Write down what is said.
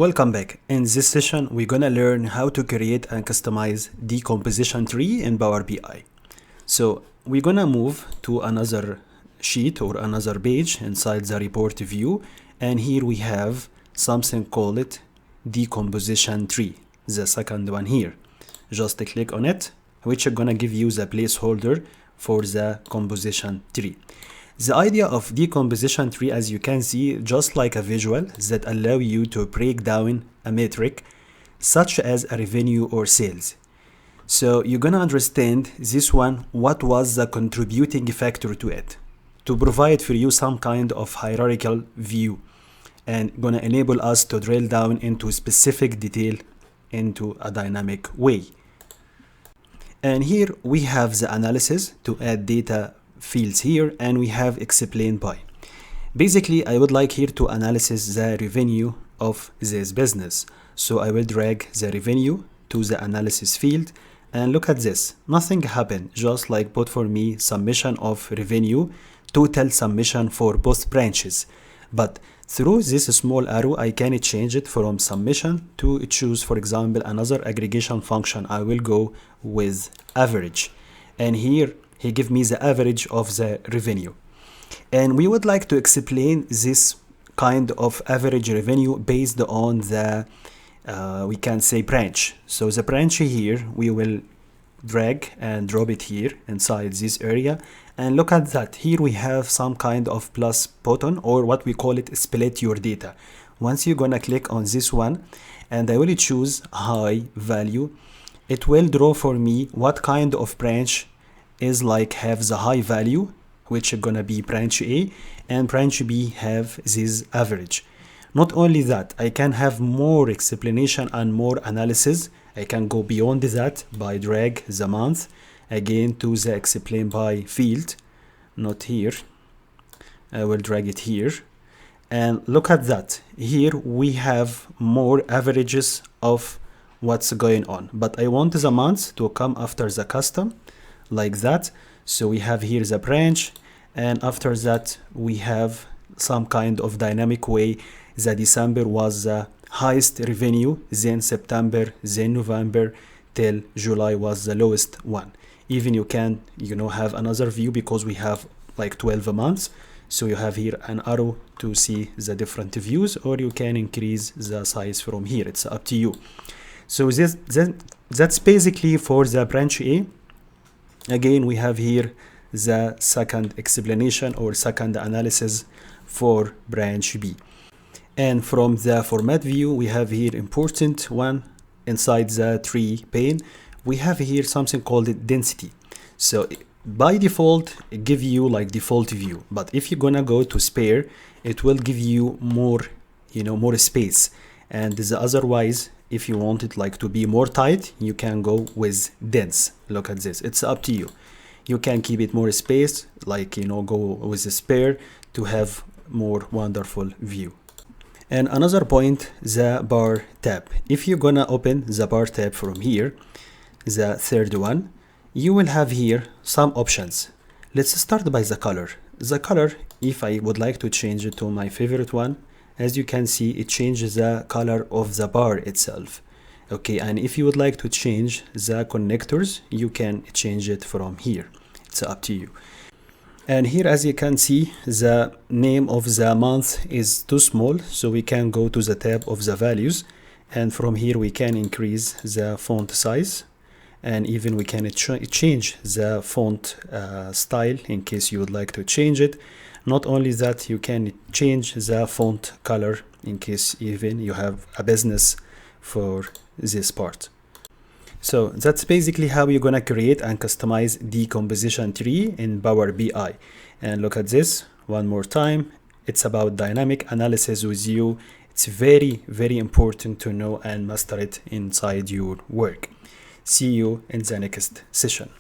Welcome back. In this session, we're gonna learn how to create and customize decomposition tree in Power BI. So we're gonna move to another sheet or another page inside the report view, and here we have something called decomposition tree, the second one here. Just click on it, which is gonna give you the placeholder for the composition tree. The idea of decomposition tree, as you can see, just like a visual that allow you to break down a metric such as a revenue or sales. So you're gonna understand this one, what was the contributing factor to it, to provide for you some kind of hierarchical view and gonna enable us to drill down into specific detail into a dynamic way. And here we have the analysis to add data fields here, and we have explained by. Basically, I would like here to analyze the revenue of this business. So I will drag the revenue to the analysis field, and look at this. Nothing happened, just like put for me summation of revenue, total summation for both branches. But through this small arrow, I can change it from summation to choose, for example, another aggregation function. I will go with average. And here, he give me the average of the revenue. And we would like to explain this kind of average revenue based on the, we can say, branch. So the branch here, we will drag and drop it here inside this area. And look at that. Here we have some kind of plus button, or what we call it split your data. Once you're gonna click on this one, and I will choose high value, it will draw for me what kind of branch is like have the high value, which is gonna be branch A, and branch B have this average. Not only that, I can have more explanation and more analysis. I can go beyond that by drag the month again to the explain by field, not here. I will drag it here, and look at that. Here we have more averages of what's going on, but I want the month to come after the custom, like that. So we have here the branch, and after that we have some kind of dynamic way. The December was the highest revenue, then September, then November, till July was the lowest one. Even you can have another view, because we have like 12 months, so you have here an arrow to see the different views, or you can increase the size from here. It's up to you. So that's basically for the branch A. Again, we have here the second explanation or second analysis for branch B. And from the format view, we have here important one inside the tree pane. We have here something called density. So by default, it give you like default view. But if you're gonna go to spare, it will give you more, more space. And otherwise, if you want it like to be more tight, you can go with dense. Look at this. It's up to you. You can keep it more space, like go with the spare to have more wonderful view. And another point, the bar tab. If you're gonna open the bar tab from here, the third one, you will have here some options. Let's start by the color. The color, if I would like to change it to my favorite one, as you can see, it changes the color of the bar itself. Okay, and if you would like to change the connectors, you can change it from here. It's up to you. And here, as you can see, the name of the month is too small, so we can go to the tab of the values, and from here we can increase the font size, and even we can change the font style in case you would like to change it. Not only that, you can change the font color in case even you have a business for this part. So that's basically how you're gonna create and customize decomposition tree in Power BI. And look at this one more time. It's about dynamic analysis with you. It's very, very important to know and master it inside your work. See you in the next session.